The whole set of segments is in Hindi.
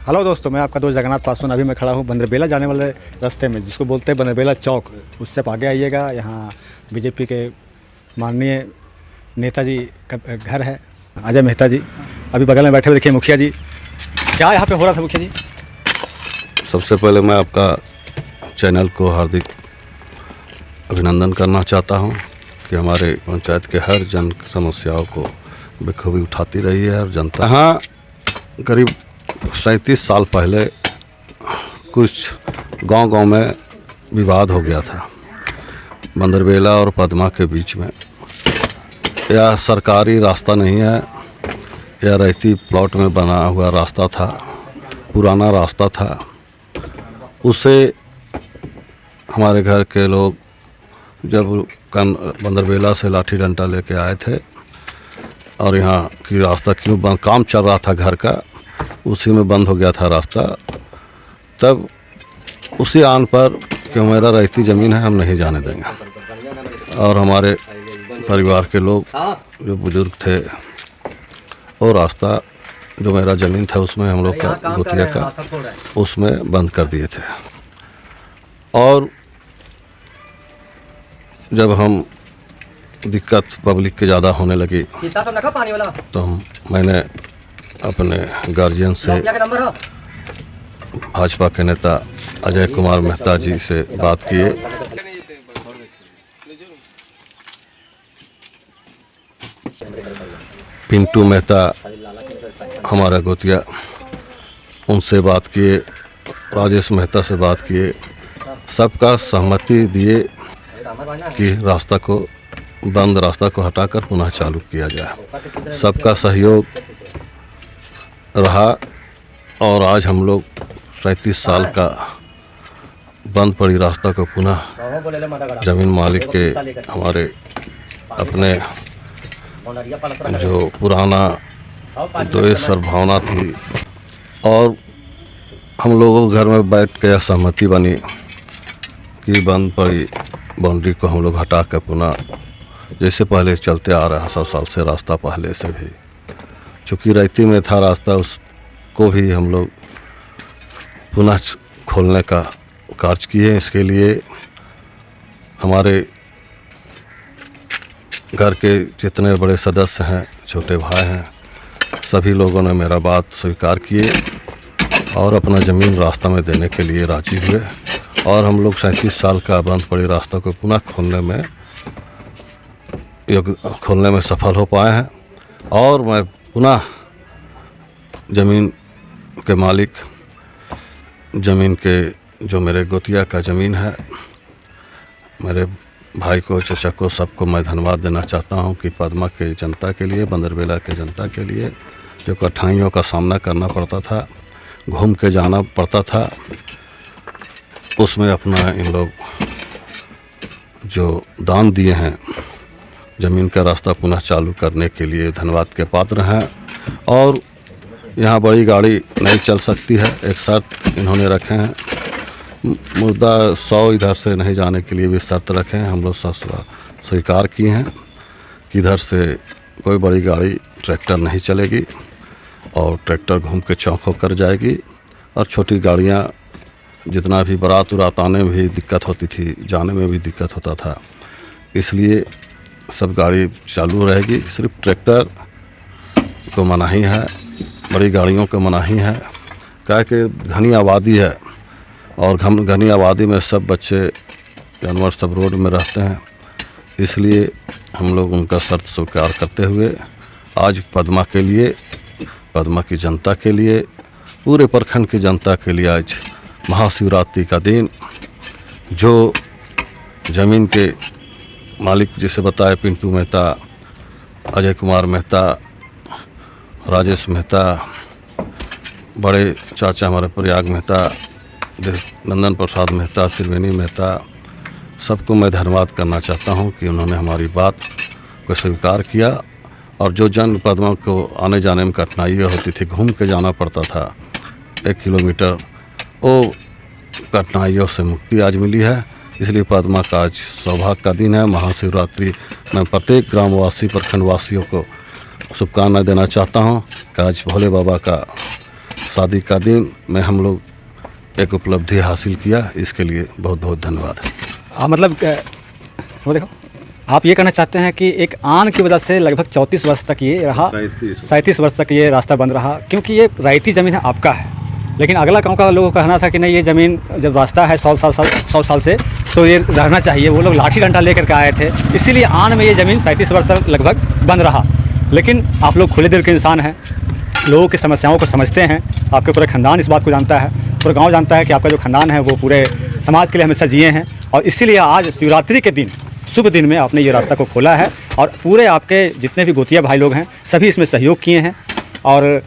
हेलो दोस्तों, मैं आपका दोस्त जगन्नाथ पासवान। अभी मैं खड़ा हूँ बंदरबेला जाने वाले रास्ते में, जिसको बोलते हैं बंदरबेला चौक। उससे आप आगे आइएगा, यहाँ बीजेपी के माननीय नेताजी का घर है, अजय मेहता जी। अभी बगल में बैठे हुए देखिए मुखिया जी। क्या यहाँ पे हो रहा था मुखिया जी? सबसे पहले मैं आपका चैनल को हार्दिक अभिनंदन करना चाहता हूँ कि हमारे पंचायत के हर जन समस्याओं को बखूबी उठाती रही है। और जनता यहाँ करीब 37 साल पहले कुछ गांव में विवाद हो गया था बंदरबेला और पदमा के बीच में। यह सरकारी रास्ता नहीं है, यह रहती प्लॉट में बना हुआ रास्ता था, पुराना रास्ता था। उसे हमारे घर के लोग जब बंदरबेला से लाठी डंडा लेके आए थे और यहाँ की रास्ता क्यों बंद, काम चल रहा था घर का, उसी में बंद हो गया था रास्ता। तब उसी आन पर कि मेरा रहती ज़मीन है, हम नहीं जाने देंगे। और हमारे परिवार के लोग जो बुजुर्ग थे, वो रास्ता जो मेरा ज़मीन था उसमें हम लोग का गोतिया का उसमें बंद कर दिए थे। और जब हम दिक्कत पब्लिक के ज़्यादा होने लगी तो मैंने अपने गार्जियन से, भाजपा के नेता अजय कुमार मेहता जी से बात किए। पिंटू मेहता हमारा गोतिया, उनसे बात किए, राजेश मेहता से बात किए। सबका सहमति दिए कि रास्ता को हटाकर पुनः चालू किया जाए। सबका सहयोग रहा और आज हम लोग 37 साल का बंद पड़ी रास्ता को पुनः जमीन मालिक के, हमारे अपने जो पुराना द्वेष और भावना थी, और हम लोगों के घर में बैठ के सहमति बनी कि बंद पड़ी बाउंड्री को हम लोग हटा कर पुनः जैसे पहले चलते आ रहा 100 साल से रास्ता पहले से भी, चूँकि रहती में था रास्ता, उसको भी हम लोग पुनः खोलने का कार्य किए। इसके लिए हमारे घर के जितने बड़े सदस्य हैं, छोटे भाई हैं, सभी लोगों ने मेरा बात स्वीकार किए और अपना ज़मीन रास्ता में देने के लिए राजी हुए। और हम लोग 37 साल का बंद पड़ी रास्ता को पुनः खोलने में सफल हो पाए हैं। और मैं पुनः ज़मीन के मालिक, ज़मीन के जो मेरे गोतिया का ज़मीन है, मेरे भाई को, चचा को, सबको मैं धन्यवाद देना चाहता हूं कि पदमा के जनता के लिए, बंदरबेला के जनता के लिए जो कठिनाइयों का सामना करना पड़ता था, घूम के जाना पड़ता था, उसमें अपना इन लोग जो दान दिए हैं ज़मीन का रास्ता पुनः चालू करने के लिए धन्यवाद के पात्र हैं। और यहाँ बड़ी गाड़ी नहीं चल सकती है, एक शर्त इन्होंने रखे हैं, मुद्दा 100 इधर से नहीं जाने के लिए भी शर्त रखे हैं। हम लोग स्वीकार किए हैं कि इधर से कोई बड़ी गाड़ी, ट्रैक्टर नहीं चलेगी और ट्रैक्टर घूम के चौक होकर जाएगी। और छोटी गाड़ियाँ, जितना भी बारात उरात आने में भी दिक्कत होती थी, जाने में भी दिक्कत होता था, इसलिए सब गाड़ी चालू रहेगी। सिर्फ ट्रैक्टर को मनाही है, बड़ी गाड़ियों को मनाही है, क्या कि घनी आबादी है और घनी आबादी में सब बच्चे जानवर सब रोड में रहते हैं। इसलिए हम लोग उनका शर्त स्वीकार करते हुए आज पदमा के लिए, पदमा की जनता के लिए, पूरे प्रखंड की जनता के लिए आज महाशिवरात्रि का दिन, जो ज़मीन के मालिक जिसे बताए पिंटू मेहता, अजय कुमार मेहता, राजेश मेहता, बड़े चाचा हमारे प्रयाग मेहता, नंदन प्रसाद मेहता, त्रिवेणी मेहता, सबको मैं धन्यवाद करना चाहता हूं कि उन्होंने हमारी बात को स्वीकार किया। और जो जन पदमा को आने जाने में कठिनाइयाँ होती थी, घूम के जाना पड़ता था 1 किलोमीटर, वो कठिनाइयों से मुक्ति आज मिली है। इसलिए पदमा का आज सौभाग्य का दिन है, महाशिवरात्रि। मैं प्रत्येक ग्रामवासी, प्रखंडवासियों को शुभकामनाएं देना चाहता हूं कि आज भोले बाबा का शादी का दिन में हम लोग एक उपलब्धि हासिल किया, इसके लिए बहुत बहुत धन्यवाद। मतलब वो देखो, आप ये कहना चाहते हैं कि एक आन की वजह से लगभग 34 वर्ष तक ये रहा, 37 वर्ष तक ये रास्ता बंद रहा, क्योंकि ये रैयती ज़मीन है, आपका है। लेकिन अगला गांव का लोगों का कहना था कि नहीं, ये ज़मीन जब रास्ता है 100 साल से, तो ये रहना चाहिए। वो लोग लाठी डंडा लेकर के आए थे, इसीलिए आन में ये ज़मीन 37 वर्ष तक लगभग बंद रहा। लेकिन आप लोग खुले दिल के इंसान हैं, लोगों की समस्याओं को समझते हैं, आपके पूरा ख़ानदान इस बात को जानता है, पूरा गाँव जानता है कि आपका जो ख़ानदान है वो पूरे समाज के लिए हमेशा जिए हैं। और इसीलिए आज शिवरात्रि के दिन, शुभ दिन में आपने ये रास्ता को खोला है, और पूरे आपके जितने भी गोतिया भाई लोग हैं सभी इसमें सहयोग किए हैं। और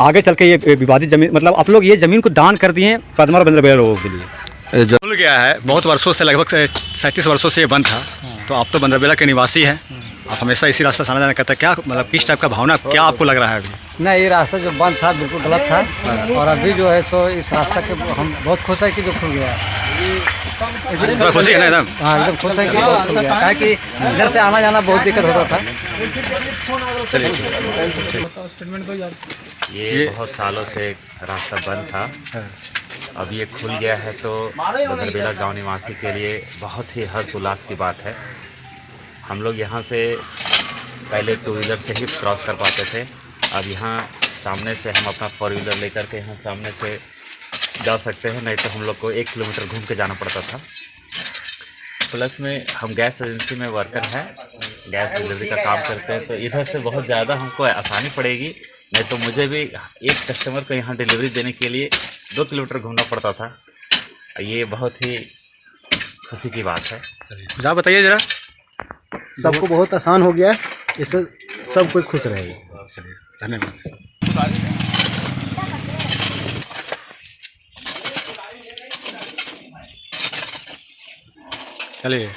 आगे चल के ये विवादित ज़मीन, मतलब आप लोग ये ज़मीन को दान कर दिए पदमा और बंदरबेला लोगों के लिए। खुल गया है, बहुत वर्षों से, लगभग 37 वर्षों से ये बंद था। तो आप तो बंदरबेला के निवासी हैं, आप हमेशा इसी रास्ता से आना जाना करते हैं, क्या मतलब किस टाइप का भावना क्या आपको लग रहा है अभी? नहीं, ये रास्ता जो बंद था बिल्कुल गलत था, और अभी जो है सो इस रास्ता के हम बहुत खुश है कि जो खुल गया है। थोड़ा खुशी है ना एकदम? हाँ, एकदम खुश है कि जो खुल गया, ताकि इधर से आना जाना बहुत दिक्कत होता था। ये बहुत सालों से रास्ता बंद था, अब ये खुल गया है तो बंदरबेला गांव निवासी के लिए बहुत ही हर्ष उल्लास की बात है। हम लोग यहाँ से पहले 2 व्हीलर से ही क्रॉस कर पाते थे, अब यहाँ सामने से हम अपना 4 व्हीलर लेकर के यहाँ सामने से जा सकते हैं, नहीं तो हम लोग को 1 किलोमीटर घूम के जाना पड़ता था। प्लस में हम गैस एजेंसी में वर्कर हैं, गैस डिलीवरी का काम करते हैं, तो इधर से बहुत ज़्यादा हमको आसानी पड़ेगी, नहीं तो मुझे भी एक कस्टमर को यहाँ डिलीवरी देने के लिए 2 किलोमीटर घूमना पड़ता था। ये बहुत ही खुशी की बात है। कुछ आप बताइए ज़रा। सबको बहुत आसान हो गया, इससे सब कोई खुश रहेगा। चलिए, धन्यवाद। चलिए,